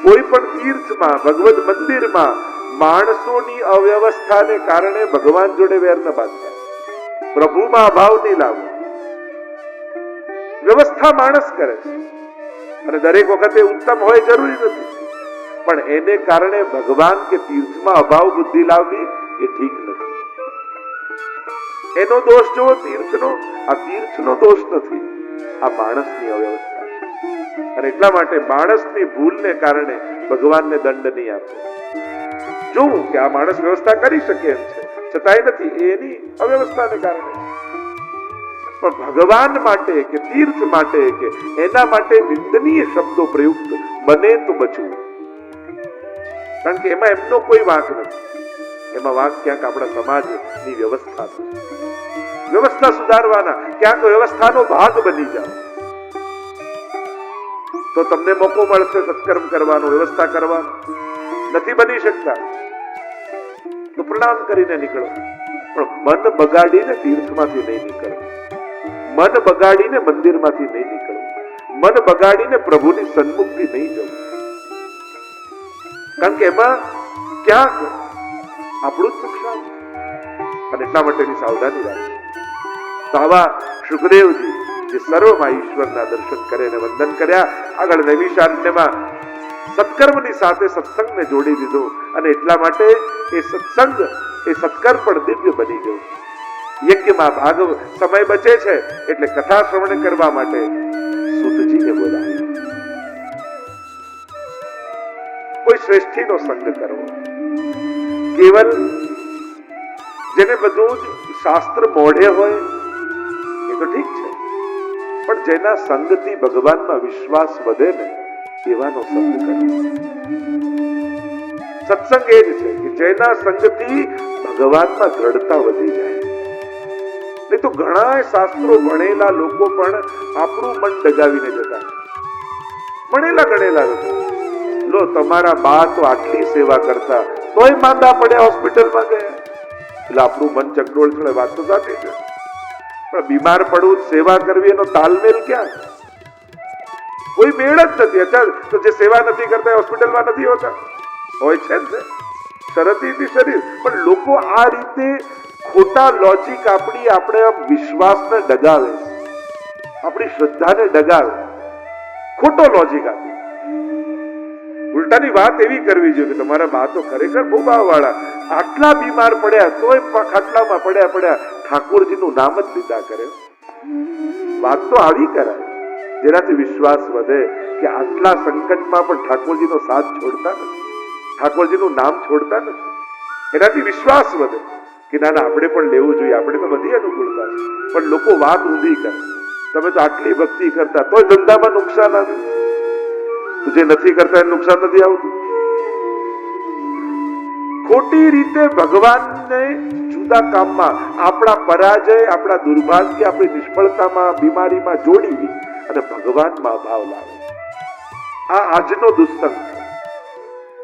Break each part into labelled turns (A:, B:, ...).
A: કોઈ પણ તીર્થમાં, ભગવદ મંદિરમાં માણસોની અવ્યવસ્થાને કારણે ભગવાન જોડે વેર ન બાંધતા. પ્રભુમાં અભાવ નહીં લાવો. વ્યવસ્થા માણસ કરે છે અને દરેક વખતે ઉત્તમ હોય જરૂરી નથી, પણ એને કારણે ભગવાન કે તીર્થમાં અભાવ બુદ્ધિ લાવવી એ ઠીક નથી. એનો દોષ જો તીર્થનો, આ તીર્થનો દોષ નથી, આ માણસની અવ્યવસ્થા. અને એટલા માટે માણસની ભૂલને કારણે ભગવાનને દંડ નહીં આપો. જોવું કે આ માણસ વ્યવસ્થા કરી શકે એમ છે, છતાંય નથી, એની અવ્યવસ્થાને કારણે. પણ ભગવાન માટે કે તીર્થ માટે કે એના માટે નિંદનીય શબ્દો પ્રયુક્ત બને તો બચવું. કારણ કે એમાં એમનો કોઈ વાંક નથી. એમાં વાંક ક્યાંક આપણા સમાજની વ્યવસ્થા છે. વ્યવસ્થા સુધારવાના, ક્યાંક વ્યવસ્થાનો ભાગ બની જાઓ તો તમને મોકો મળશે સત્કર્મ કરવાનો, વ્યવસ્થા કરવાનો. નથી બની શકતા તો પ્રણામ કરીને નીકળો, પણ મન બગાડીને તીર્થમાંથી નહીં નીકળો, મન બગાડીને મંદિરમાંથી નહીં નીકળો, મન બગાડીને પ્રભુની સન્મુખથી નહીં જવું. કારણ કે એમાં ક્યાંક આપણું જ નુકસાન. અને એટલા માટેની સાવધાની રાખો. તો આવા સુખદેવજી જે સર્વમાં ઈશ્વરના દર્શન કરે અને વંદન કર્યા, આગળ નૈમિષારણ્યમાં સત્કર્મની સાથે સત્સંગને જોડી દીધો અને એટલા માટે એ સત્સંગ, એ સત્કર્મ પણ દિવ્ય બની ગયું. યજ્ઞમાં ભાગ સમય બચે છે એટલે કથા શ્રવણ કરવા માટે સૂતજીને બોલાવ્યા. કોઈ શ્રેષ્ઠીનો સંગ કરવો. કેવલ જેને બધું જ શાસ્ત્ર મોઢે હોય એ તો ઠીક છે, પણ જેના સંગથી ભગવાનમાં વિશ્વાસ વધે ને એવાનો સંગ કરવો. સત્સંગ એ જ છે કે જેના સંગથી ભગવાનમાં દ્રઢતા વધી જાય. નહીં તો ઘણા શાસ્ત્રો ભણેલા લોકો પણ આપણું મન ડગાવીને જતા. ભણેલા ગણેલા લોકો, લો તમારા બા તો આટલી સેવા કરતા તોય માંદા પડ્યા, હોસ્પિટલમાં ગયા. એટલે આપણું મન ચકડોળ ચડે. વાત તો સાચી છે, પણ બીમાર પડવું, સેવા કરવી, એનો તાલમેલ ક્યાં? કોઈ મેળ જ નથી. અત્યારે તો જે સેવા નથી કરતા હોસ્પિટલમાં નથી હોતા, હોય છે ને શરતી શરીર. પણ લોકો આ રીતે ખોટા લોજિક આપણે વિશ્વાસને ડગાવે, આપણી શ્રદ્ધાને ડગાવે, ખોટો લોજિક આપે. ઉલટાની વાત એવી કરવી જોઈએ કે તમારા બા તો ખરેખર બહુ ભાવવાળા, આટલા બીમાર પડ્યા તોય ખાટલામાં પડ્યા ઠાકોરજીનું નામ જ લીધા કરે. વાત તો આવી કરાય જેનાથી વિશ્વાસ વધે કે આટલા સંકટમાં પણ ઠાકોરજીનો સાથ છોડતા નથી, ઠાકોરજીનું નામ છોડતા નથી. એનાથી વિશ્વાસ વધે કે ના આપણે પણ લેવું જોઈએ. આપણે તો બધી અનુકૂળતા છે, પણ લોકો વાત ઊંધી કરે. તમે તો આટલી ભક્તિ કરતા તોય ધંધામાં નુકસાન આવ્યું, જે નથી કરતા એને નુકસાન નથી આવતું. ખોટી રીતે ભગવાનને જુદા કામમાં, આપણા પરાજય, આપણા દુર્ભાગ્ય, આપણી નિષ્ફળતામાં, બીમારીમાં જોડી અને ભગવાનમાં અભાવ લાવે. આ આજનો દુસ્સંગ.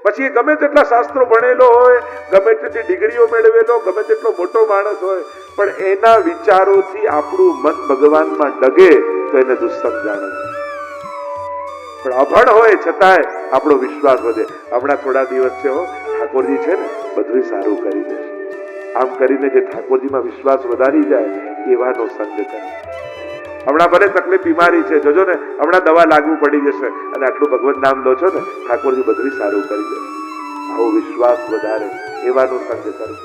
A: પછી ગમે તેટલા શાસ્ત્રો ભણેલો હોય, ગમે તેટલી ડિગ્રીઓ મેળવેલો, ગમે તેટલો મોટો માણસ હોય, પણ એના વિચારોથી આપણું મન ભગવાનમાં ડગે તો એને દુસ્સંગ જાણે. પણ અભણ હોય છતાંય આપણો વિશ્વાસ વધે. હમણાં થોડા દિવસ છે, ઠાકોરજી છે ને બધું સારું કરી દેશે, આમ કરીને જે ઠાકોરજીમાં વિશ્વાસ વધારી જાય એવાનો સંગ કરે. હમણાં ભલે તકલીફ, બીમારી છે, જોજો ને હમણાં દવા લાગુ પડી જશે અને આટલું ભગવાન નામ લો છો ને, ઠાકોરજી બધું સારું કરી દેશે. આવો વિશ્વાસ વધારે એવાનો સંગ કરો.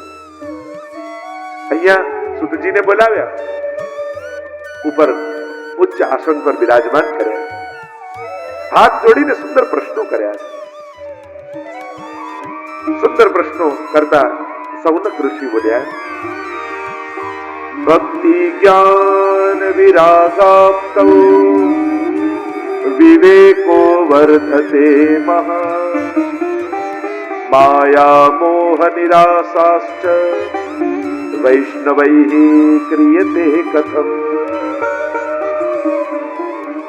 A: અહીંયા સુતજીને બોલાવ્યા, ઉપર ઉચ્ચ આસન પર બિરાજમાન કર્યા, હાથ જોડીને સુંદર પ્રશ્નો કર્યા છે. સુંદર પ્રશ્નો કરતા સૌનક ઋષિ બોલ્યા, ભક્તિ જ્ઞાન વિરાગાપ્તૌ વિવેકો વર્ધતે મહા માયા મોહ નિરાશાશ્ચ વૈષ્ણવૈઃ ક્રિયતે કથમ.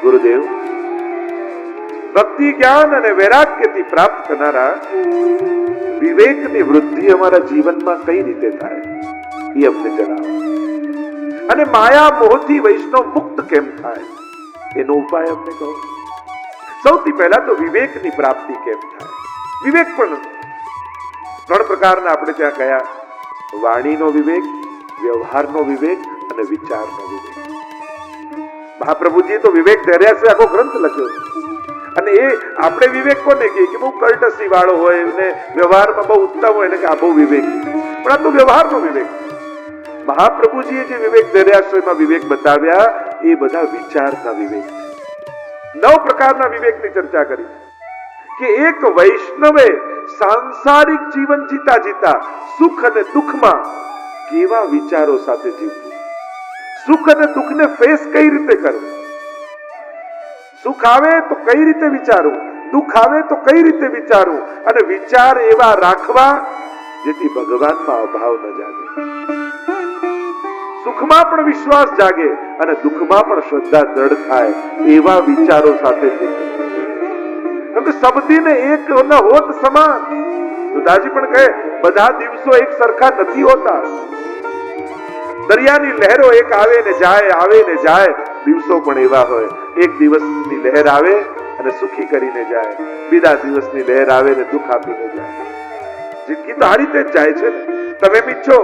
A: ગુરુદેવ, ભક્તિ જ્ઞાન અને વૈરાગ્યથી પ્રાપ્ત થનારા વિવેકની વૃદ્ધિ અમારા જીવનમાં કઈ રીતે થાય એ અમને જણાવો. અને માયા મોહથી વૈષ્ણવ મુક્ત કેમ થાય એનો ઉપાય અમને કહો. સૌથી પહેલા તો વિવેકની પ્રાપ્તિ કેમ થાય? વિવેક પણ ત્રણ પ્રકારના આપણે ત્યાં કયા: વાણીનો વિવેક, વ્યવહારનો વિવેક અને વિચારનો વિવેક. મહાપ્રભુજીએ તો વિવેક ધૈર્યાસે આખો ગ્રંથ લખ્યો છે. અને એ આપણે વિવેક કોને કહીએ કે બહુ કર્ટસી વાળો હોય ને વ્યવહારમાં બહુ ઉત્તમ હોય ને કે આ બહુ વિવેકી. પણ આ તો વ્યવહારનો વિવેક. મહાપ્રભુજીએ જે વિવેક ધૈર્યાશ્રયમાં વિવેક બતાવ્યા એ બધા વિચારના વિવેક છે. 9 પ્રકારના વિવેકની ચર્ચા કરી કે એક વૈષ્ણવે સાંસારિક જીવન જીતા જીતા સુખ અને દુઃખમાં કેવા વિચારો સાથે જીવવું, સુખ અને દુઃખને ફેસ કઈ રીતે કરવું, સુખ આવે તો કઈ રીતે વિચારવું, દુઃખ આવે તો કઈ રીતે વિચારવું, અને વિચાર એવા રાખવા જેથી ભગવાનમાં અભાવ ન જાગે, સુખમાં પણ વિશ્વાસ જાગે અને દુઃખમાં પણ શ્રદ્ધા દ્રઢ થાય એવા વિચારો સાથે જીવવું. કેમ કે સબદીને એક ન હોત સમાન. સુદાજી પણ કહે બધા દિવસો એક સરખા નથી હોતા. દરિયાની લહેરો એક આવે ને જાય, આવે ને જાય. દિવસો પણ એવા હોય, એક દિવસની લહેર આવે અને સુખી કરીને જાય, બીજા દિવસની લહેર આવે ને દુઃખ આપીને જાય. જિંદગી તો આ રીતે જ જાય છે ને. તમે એમ ઈચ્છો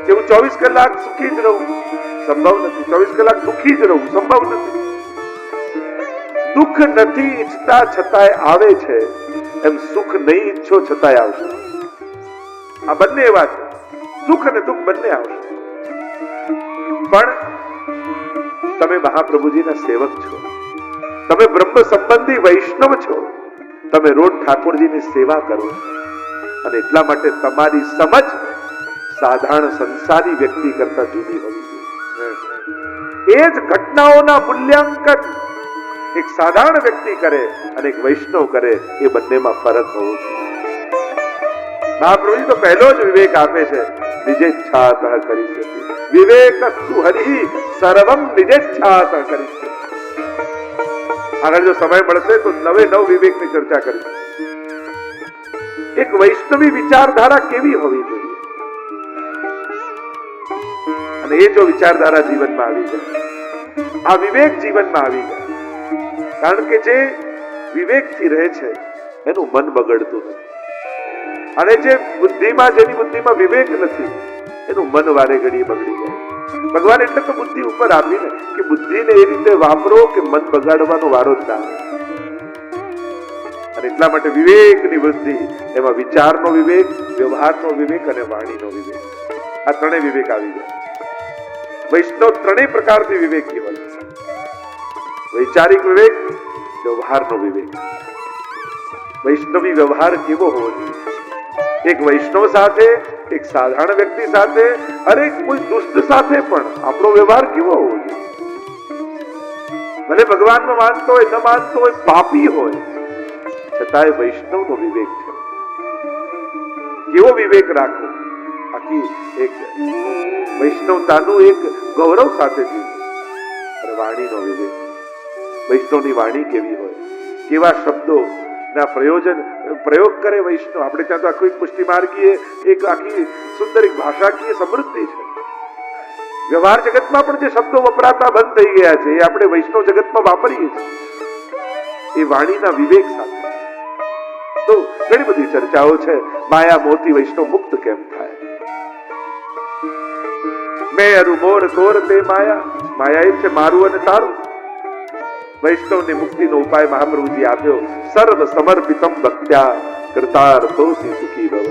A: કે હું 24 કલાક સુખી જ રહું, સંભવ નથી. 24 કલાક દુઃખી જ રહું, સંભવ નથી. દુઃખ નથી ઈચ્છતા છતાંય આવે છે, એમ સુખ નહીં ઈચ્છો છતાંય આવશે. આ બંને એવા છે, સુખ અને દુઃખ બંને આવશે. પણ તમે મહાપ્રભુજીના સેવક છો, તમે બ્રહ્મ સંબંધી વૈષ્ણવ છો, તમે રોજ ઠાકોરજીની સેવા કરો છો, અને એટલા માટે તમારી સમજ સાધારણ સંસારી વ્યક્તિ કરતા જુદી હોવી જોઈએ. એ જ ઘટનાઓના મૂલ્યાંકન એક સાધારણ વ્યક્તિ કરે અને એક વૈષ્ણવ કરે, એ બંનેમાં ફરક હોવો જોઈએ. મહાપ્રભુજી તો પહેલો જ વિવેક આપે છે, નિજેચ્છાતઃ કરિષ્યતિ વિવેકસ્તુ હરિ સર્વમ નિજેચ્છાતઃ કરિષ્યતિ. આગળ જો સમય મળશે તો 9 વિવેકની ચર્ચા કરીશું. એક વૈષ્ણવી વિચારધારા કેવી હોવી જોઈએ, અને એ જો વિચારધારા જીવનમાં આવી જાય, આ વિવેક જીવનમાં આવી જાય, કારણ કે જે વિવેકથી રહે છે એનું મન બગડતું નથી, અને જે બુદ્ધિમાં, જેની બુદ્ધિમાં વિવેક નથી એનું મન વારે ઘડીએ બગડી જાય. ભગવાન એટલે તો બુદ્ધિ ઉપર આપીને કે બુદ્ધિને એ રીતે વાપરો કે મન બગાડવાનો વારો જ ના આવે. અને એટલા માટે વિવેકની વૃદ્ધિ, એમાં વિચારનો વિવેક, વ્યવહારનો વિવેક અને વાણીનો વિવેક, આ ત્રણેય વિવેક આવી જાય. વૈષ્ણવ ત્રણેય પ્રકારથી વિવેકી હોય: વૈચારિક વિવેક, વ્યવહારનો વિવેક. વૈષ્ણવી વ્યવહાર કેવો હોવો જોઈએ? એક વૈષ્ણવ સાથે, એક સાધારણ વ્યક્તિ સાથે, અરે કોઈ દુષ્ટ સાથે પણ આપણો વ્યવહાર કેવો હોવો જોઈએ? ભલે ભગવાનમાં માનતો હોય, ન માનતો હોય, પાપી હોય, છતાંય વૈષ્ણવનો વિવેક છે. કેવો વિવેક રાખવો? આખી એક વૈષ્ણવતાનું એક ગૌરવ સાથે જીવવું. અને વાણીનો વિવેક, વૈષ્ણવની વાણી કેવી હોય, કેવા શબ્દો ના પ્રયોગ કરે વૈષ્ણવ. આપણે ત્યાં તો આખી પુષ્ટિ માર્ગીય એક આખી સુંદર એક ભાષાકીય સમૃદ્ધિ છે. વ્યવહાર જગતમાં પણ જે શબ્દો વપરાતા બંધ થઈ ગયા છે, એ આપણે વૈષ્ણવ જગતમાં વાપરીએ છીએ, એ વાણીના વિવેક સાથે. તો ઘણી બધી ચર્ચાઓ છે. માયા મોહથી વૈષ્ણવ મુક્ત કેમ થાય? મેં અરુ મોર તોર તે માયા, માયા એ છે મારું અને તારું. વૈષ્ણવની મુક્તિનો ઉપાય મહાપ્રભુજી આપ્યો: સર્વ સમર્પિતમ ભક્ત્યા કૃતાર્થોસી સુખી ભવ.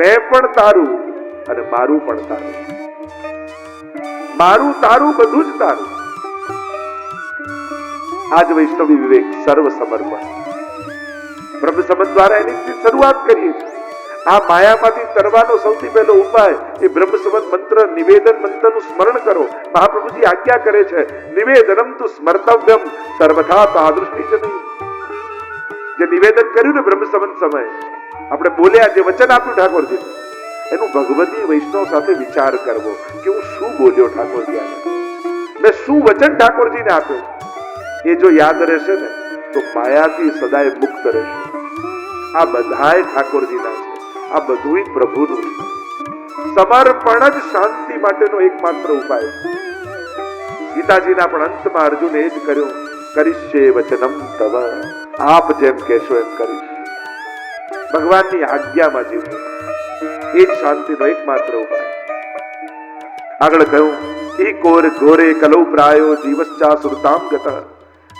A: મેં પણ તારું અને મારું પણ તારું, મારું તારું બધું જ તારું. આજ વૈષ્ણવી વિવેક, સર્વ સમર્પણ. બ્રહ્મ સંબંધ દ્વારા એની શરૂઆત કરીએ છીએ. આ માયામાંથી તરવાનો સૌથી પહેલો ઉપાય એ બ્રહ્મ સંબંધ મંત્ર, નિવેદન મંત્રનું સ્મરણ કરો. મહાપ્રભુજી આજ્ઞા કરે છે, નિવેદનમ તુ સ્મર્તવ્યમ સર્વથા તાદૃષ્ટિ જ નહીં. જે નિવેદન કર્યું ને બ્રહ્મ સંબંધ સમયે આપણે બોલ્યા, જે વચન આપ્યું ઠાકોરજી, એનું ભગવતી વૈષ્ણવ સાથે વિચાર કરવો કે હું શું બોલ્યો ઠાકોરજી, મેં શું વચન ઠાકોરજીને આપ્યું. એ જો યાદ રહેશે ને તો માયાથી સદાય મુક્ત રહેશે. આ બધાય ઠાકોરજીના છે, આ બધું પ્રભુનું છે. સમર્પણ જ શાંતિ માટેનો એકમાત્ર ઉપાય છે. ગીતાજીના પણ અંતમાં અર્જુને એ જ કર્યું કરીશ્યે વચનમ તવ, આપ જેમ કહેશો એમ કરીશ. ભગવાનની આજ્ઞામાં જીવવું એ જ શાંતિનો એકમાત્ર ઉપાય. આગળ કહ્યું, ઈ કોર ઘોરે કલૌ પ્રાયો જીવશ્ચા સુરતામ ગત.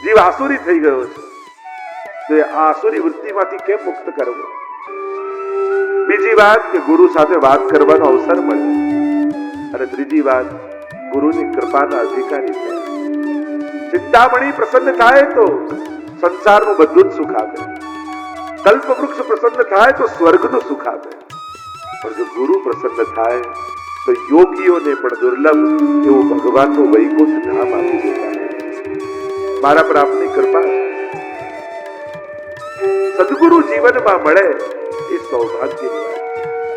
A: જીવ આસુરી થઈ ગયો છે, તો એ આસુરી વૃત્તિમાંથી કેમ મુક્ત કરવો? બીજી વાત કે ગુરુ સાથે વાત કરવાનો અવસર મળે, અને ત્રીજી વાત ગુરુની કૃપાના અધિકારી છે. ચિંતામણી પ્રસન્ન થાય તો સંસારનું બધું જ સુખ આપે, કલ્પવૃક્ષ પ્રસન્ન થાય તો સ્વર્ગનું સુખ આપે, પણ જો ગુરુ પ્રસન્ન થાય તો યોગીઓને પણ દુર્લભ એવું ભગવાનનું વૈકુંઠ ધામ આપી દેતા. મારા પર આપની કૃપા છે. સદગુરુ જીવનમાં મળે એ સૌભાગ્ય.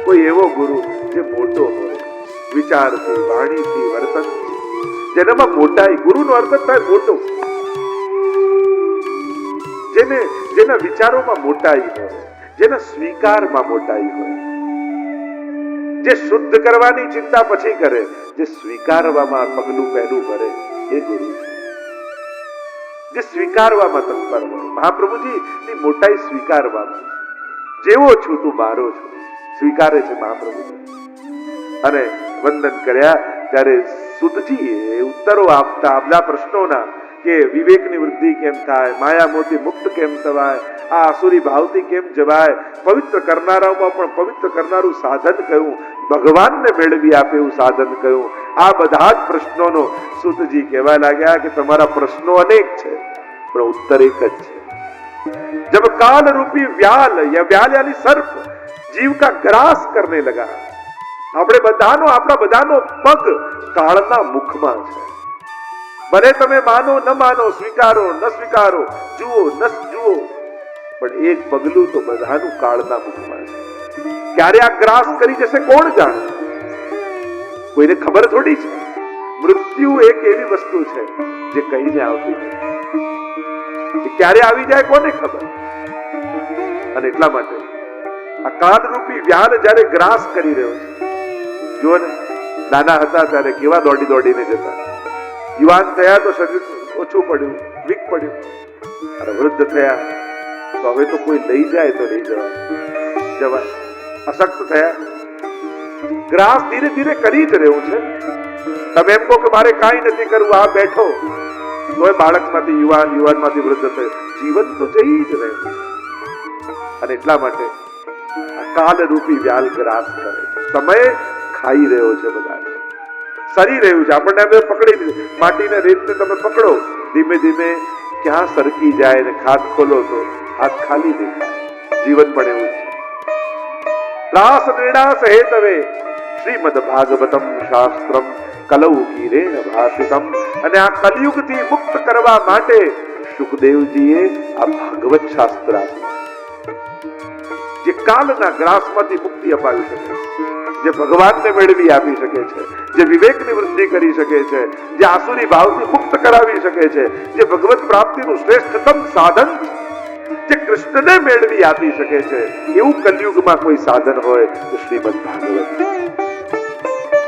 A: કોઈ એવો ગુરુ જે મોટો હોય, વિચારથી, વાણીથી, વર્તનથી, જેનામાં મોટાઈ, ગુરુનો અર્થ થાય મોટો, જેના વિચારોમાં મોટાઈ હોય, જેના સ્વીકારમાં મોટાઈ હોય, જે શુદ્ધ કરવાની ચિંતા પછી કરે, જે સ્વીકારવામાં પગલું પહેલું કરે, એ ગુરુ છે. જે સ્વીકારવામાં તત્પર હોય. મહાપ્રભુજી ની મોટાઈ સ્વીકારવામાં, જેવો છું તું મારો છું, સ્વીકારે છે મહાપ્રભુજી. અને વંદન કર્યા ત્યારે સુતજીએ ઉત્તરો આપતા બધા પ્રશ્નોના, કે વિવેકની વૃદ્ધિ કેમ થાય, માયા મોહથી મુક્ત કેમ થવાય, આ આસુરી ભાવથી કેમ જવાય, પવિત્ર કરનારાઓમાં પણ પવિત્ર કરનારું સાધન કયું, ભગવાનને મેળવી આપે એવું સાધન કયું, આ બધા જ પ્રશ્નોનો સુતજી કહેવા લાગ્યા કે તમારા પ્રશ્નો અનેક છે, પણ ઉત્તર એક જ છે. जब काल रूपी व्याल या व्याल यानी सर्प जीव का ग्रास करने लगा, આપણા બધાનો પગ કાળના મુખમાં છે. ભલે તમે માનો ન માનો, સ્વીકારો ન સ્વીકારો, જુઓ ન જુઓ, પણ એક પગલું તો બધાનું કાળના મુખમાં છે. ક્યારે આ ગ્રાસ કરી જશે કોણ જાણે? કોઈને ખબર થોડી છે. મૃત્યુ એક એવી વસ્તુ છે જે કહીને આવતી નથી. ક્યારે આવી જાય કોને ખબર? અને એટલા માટે આ કાળરૂપી વ્યાલ જ્યારે ગ્રાસ કરી રહ્યો છે, જુઓ ને, નાના હતા ત્યારે કેવા દોડી દોડીને જતા, યુવાન થયા તો શરીર ઓછું પડ્યું, વીક પડ્યું, અને વૃદ્ધ થયા તો હવે તો કોઈ લઈ જાય તો લઈ જવાય, અશક્ત થયા. ગ્રાસ ધીરે ધીરે કરી જ રહ્યું છે. તમે એમ કહો કે મારે કાંઈ નથી કરવું, આ બેઠો, તોય બાળકમાંથી યુવાન, યુવાનમાંથી વૃદ્ધ થયો, જીવન તો જઈ જ રહ્યું છે. અને એટલા માટે આ કાળરૂપી વ્યાલ ગ્રાસ કરે, સમય ખાઈ રહ્યો છે, બધા સરી રહ્યું છે. આપણને હવે પકડી લીધું, માટીને રેતને તમે પકડો, ધીમે ધીમે ક્યાં સરકી જાય ને હાથ ખોલો તો હાથ ખાલી દેખાય. જીવન પણ એવું છે. રાસ નિર્ણાસ હેતવે શ્રીમદ ભાગવતમ શાસ્ત્રમ કલૌ ગીરેણ ભાષિતમ. અને આ કલયુગથી મુક્ત કરવા માટે સુખદેવજીએ આ ભાગવત શાસ્ત્ર આપ્યું, જે કાલના ગ્રાસમાંથી મુક્તિ અપાવી શકે છે, જે ભગવાનને મેળવી આપી શકે છે, જે વિવેકની વૃદ્ધિ કરી શકે છે, જે આસુરી ભાવથી મુક્ત કરાવી શકે છે, જે ભગવત પ્રાપ્તિનું શ્રેષ્ઠતમ સાધન છે, જે કૃષ્ણને મેળવી આપી શકે છે, એવું કલયુગમાં કોઈ સાધન હોય તો શ્રીમદ ભાગવત.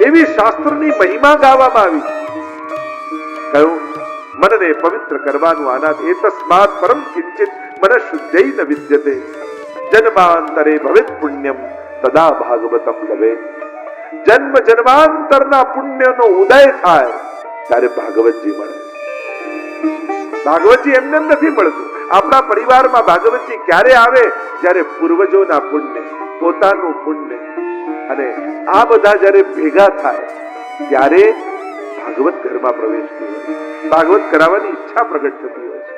A: એવી શાસ્ત્રની મહિમા ગાવામાં આવી. કહ્યું, મનને પવિત્ર કરવાનું આનાથી એતસ્માત પરમ કિંચિત મન શુદ્ધૈ ન વિદ્યતે, જન્માંતરે ભવેત પુણ્યમ તદા ભાગવતમ લવે. જન્મ જન્માંતરના પુણ્યનો ઉદય થાય ત્યારે ભાગવતજી મળે. ભાગવતજી એમને નથી મળતું. આપણા પરિવારમાં ભાગવતજી ક્યારે આવે? જ્યારે પૂર્વજોના પુણ્ય, પોતાનું પુણ્ય અને આ બધા જ્યારે ભેગા થાય ત્યારે ભાગવત ઘરમાં પ્રવેશ થયો, ભાગવત કરાવવાની ઈચ્છા પ્રગટ થતી હોય છે.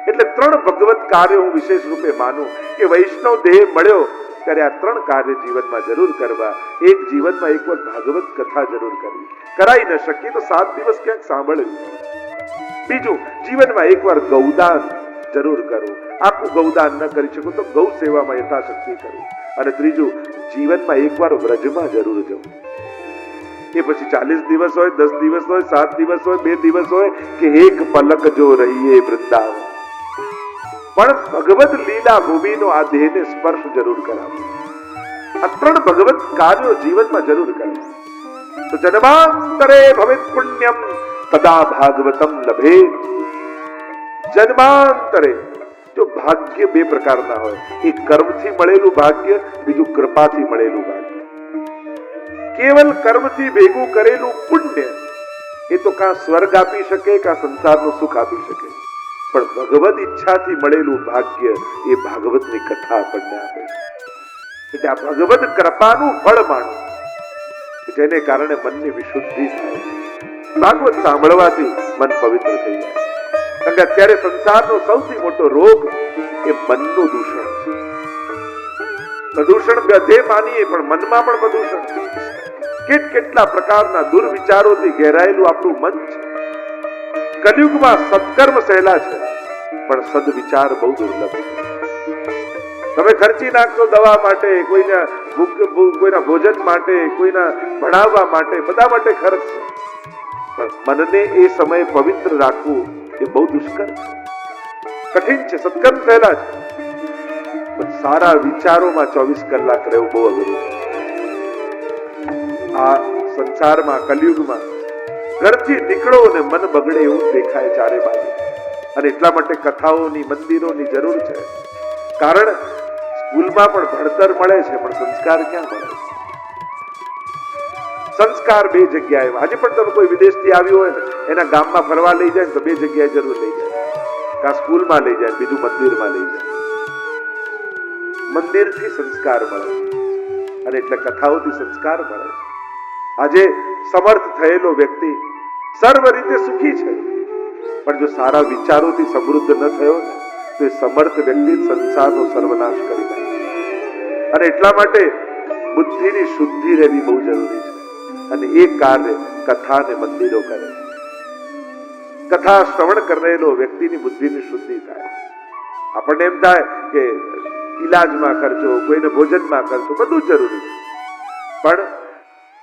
A: એટલે 3 ભગવત કાર્યો હું વિશેષ રૂપે માનું કે વૈષ્ણવ દેહ મળ્યો ત્યારે આ 3 કાર્ય જીવનમાં જરૂર કરવા. એક, જીવનમાં એકવાર ભાગવત કથા જરૂર કરવી, કરાઈ ન શકીએ તો 7 દિવસ ક્યાંક સાંભળવી. બીજું, જીવનમાં એકવાર ગૌદાન જરૂર કરવું, આખું ગૌદાન ન કરી શકું તો ગૌ સેવામાં યથાશક્તિ કરવું. અને ત્રીજું, જીવનમાં એકવાર વ્રજમાં જરૂર જવું. એ પછી 40 દિવસ હોય, 10 દિવસ હોય, 7 દિવસ હોય, 2 દિવસ હોય કે એક પલક જો રહીએ વૃંદાવન, પણ ભગવત લીલા ભૂમિનો આ દેહને સ્પર્શ જરૂર કરાવો. આ 3 ભગવત કાર્યો જીવનમાં જરૂર કરવા. તો જન્માંતરે ભવેત પુણ્યમ તદા ભાગવતમ લભે. જન્માંતરે જો ભાગ્ય બે પ્રકારના હોય, એક કર્મથી મળેલું ભાગ્ય, બીજું કૃપાથી મળેલું ભાગ્ય. કેવલ કર્મથી ભેગું કરેલું પુણ્ય એ તો કાં સ્વર્ગ આપી શકે, કાં સંસારનું સુખ આપી શકે, પણ ભગવદ ઈચ્છાથી મળેલું ભાગ્ય એ ભાગવતની કથા આપણને આપે છે. એટલે આ ભગવદ કૃપાનું ફળ માનો, જેને કારણે મનની વિશુદ્ધિ થાય. ભાગવત સાંભળવાથી મન પવિત્ર થઈ જાય. કારણ કે અત્યારે સંસારનો સૌથી મોટો રોગ એ મનનું દૂષણ છે. પ્રદૂષણ બધે માનીએ, પણ મનમાં પણ પ્રદૂષણ છે. કેટલા પ્રકારના દુર્વિચારોથી ઘેરાયેલું આપણું મન છે. કલયુગમાં સત્કર્મ સહેલા છે, પણ સદવિચાર બહુ દુર્લભ છે. તમે ખર્ચી નાખશો દવા માટે, કોઈના ભોજન માટે, કોઈના ભણાવવા માટે, બધા માટે ખર્ચ છે, પણ મનને એ સમયે પવિત્ર રાખવું એ બહુ દુષ્કર છે, કઠિન છે. સત્કર્મ સહેલા છે, પણ સારા વિચારોમાં 24 કલાક રહેવું બહુ અઘરું છે. આ સંસારમાં કલયુગમાં ઘરથી નીકળો ને મન બગડે એવું દેખાય ચારે બાજુ. અને એટલા માટે કથાઓની, મંદિરોની જરૂર છે. કારણ સ્કૂલમાં પણ ભણતર મળે છે, પણ સંસ્કાર ક્યાં મળે છે? સંસ્કાર બે જગ્યાએ. આજે પણ તમે કોઈ વિદેશથી આવ્યો હોય ને, એના ગામમાં ફરવા લઈ જાય તો બે જગ્યાએ જરૂર લઈ જાય. કાં સ્કૂલમાં લઈ જાય, બીજું મંદિરમાં લઈ જાય. મંદિરથી સંસ્કાર મળે છે, અને એટલે કથાઓથી સંસ્કાર મળે છે. આજે સમર્થ થયેલો વ્યક્તિ સર્વ રીતે સુખી છે, પણ જો સારા વિચારોથી સમૃદ્ધ ન થયો ને, તો એ સમર્થ વ્યક્તિ સંસારનો સર્વનાશ કરી નાખે. અને એટલા માટે બુદ્ધિની શુદ્ધિ રહેવી બહુ જરૂરી છે. અને એ કાર્ય કથા અને મંદિરો કરે છે. કથા શ્રવણ કરેલો વ્યક્તિની બુદ્ધિની શુદ્ધિ થાય. આપણને એમ થાય કે ઈલાજમાં ખર્ચો, કોઈને ભોજનમાં ખર્ચો, બધું જરૂરી છે, પણ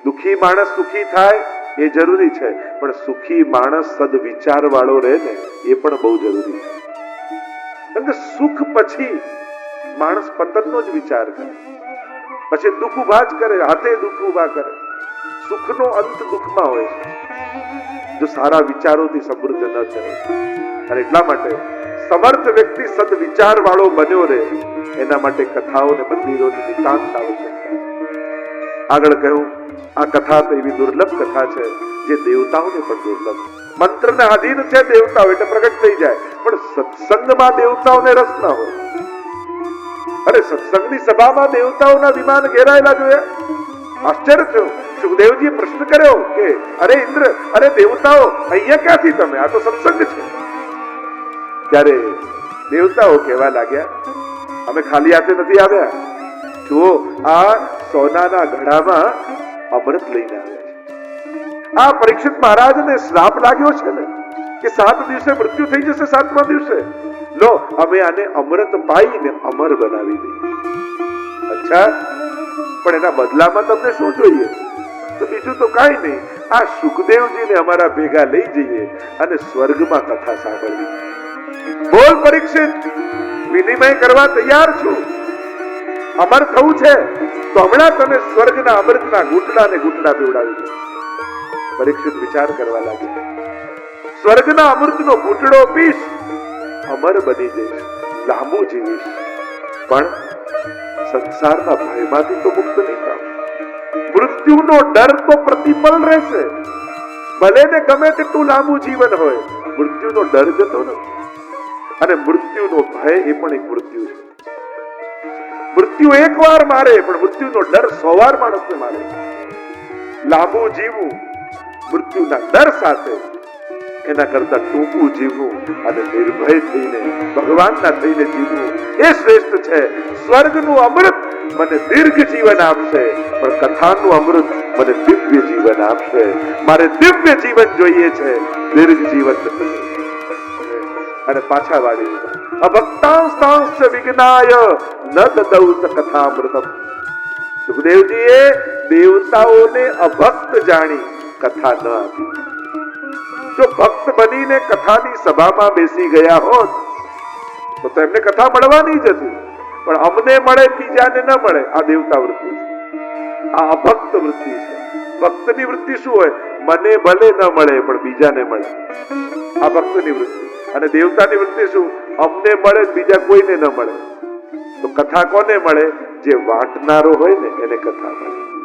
A: દુખી માણસ સુખી થાય એ જરૂરી છે, પણ સુખી માણસ સદવિચાર વાળો રહે ને એ પણ બહુ જરૂરી છે. કારણ કે સુખ પછી માણસ પતનનો જ વિચાર કરે, પછી દુઃખ ઉભા જ કરે, હાથે દુઃખ ઉભા કરે. સુખનો અંત દુઃખમાં હોય છે, જો સારા વિચારોથી સમૃદ્ધ ન થયો. અને એટલા માટે સમર્થ વ્યક્તિ સદવિચાર વાળો બન્યો રહે, એના માટે કથાઓ અને મંદિરોની નિતાંત આવશ્યકતા. આગળ કહ્યું, આ કથા તો એવી દુર્લભ કથા છે જે દેવતાઓને પણ દુર્લભ. મંત્રના અધીન છે દેવતાઓ એટલે પ્રગટ થઈ જાય, પણ સત્સંગમાં દેવતાઓને રસ ના હોય. અરે સત્સંગની સભામાં દેવતાઓના વિમાન ઘેરાયેલા જોયા, આશ્ચર્ય થયું. સુખદેવજીએ પ્રશ્ન કર્યો કે અરે ઇન્દ્ર, અરે દેવતાઓ, અહીંયા ક્યાંથી તમે? આ તો સત્સંગ છે. ત્યારે દેવતાઓ કહેવા લાગ્યા, અમે ખાલી હાથે નથી આવ્યા. જુઓ, આ સોનાના ઘડામાં અમૃત લઈને આવ્યા છે. આ પરીક્ષિત મહારાજને શ્રાપ લાગ્યો છે ને કે 7 દિવસે મૃત્યુ થઈ જશે, 7મા દિવસે. લો, અમે આને અમૃત પાઈને અમર બનાવી દઈએ. અચ્છા, પણ એના બદલામાં તમને શું જોઈએ? તો બીજું તો કાંઈ નહીં, આ સુખદેવજીને અમારા ભેગા લઈ જઈએ અને સ્વર્ગમાં કથા સાંભળવી. બોલ પરીક્ષિત, વિનિમય કરવા તૈયાર છું. અમર થવું છે તો હમણાં તને સ્વર્ગના અમૃતના ઘૂંટડા ને ઘૂંટડા પીવડાવી દઉં. પરીક્ષિત વિચાર કરવા લાગ્યા, સ્વર્ગના અમૃતનો ઘૂંટડો પીશ, અમર બની જઈશ, લાંબુ જીવીશ, પણ સંસારના ભયમાંથી તો મુક્ત નહીં થાવ. મૃત્યુનો ડર તો પ્રતિપલ રહેશે. ભલે ને ગમે તેટલું લાંબુ જીવન હોય, મૃત્યુનો ડર જતો નથી. અને મૃત્યુનો ભય એ પણ એક મૃત્યુ છે. મૃત્યુ એક વાર મારે, પણ મૃત્યુનો ડર 100 વાર માણસને મારે. લાંબુ જીવવું મૃત્યુના ડર સાથે, એના કરતા ટૂંકું જીવવું અને નિર્ભય થઈને ભગવાનના થઈને જીવવું એ શ્રેષ્ઠ છે. સ્વર્ગનું અમૃત મને દીર્ઘ જીવન આપશે, પણ કથાનું અમૃત મને દિવ્ય જીવન આપશે. મારે દિવ્ય જીવન જોઈએ છે, દીર્ઘ જીવન નથી. અને પાછા વાળી, અભક્તાંસ્તાંશ્ચ વિઘ્નાય ન દદૌ કથામૃતમ. સુખદેવજીએ દેવતાઓને અભક્ત જાણી કથા ન આપી. જો ભક્ત બનીને કથાની સભામાં બેસી ગયા હોત તો એમને કથા મળવાની જ હતી, પણ અમને મળે, બીજાને ન મળે. આ દેવતા વૃત્તિ છે, આ અભક્ત વૃત્તિ છે. ભક્તની વૃત્તિ શું હોય? મને ભલે ન મળે પણ બીજાને મળે. આ ભક્તની વૃત્તિ. અને દેવતાની વૃત્તિ શું? અમને મળે બીજા કોઈને ન મળે. તો કથા કોને મળે? જે વાંટનારો હોય ને એને કથા મળે.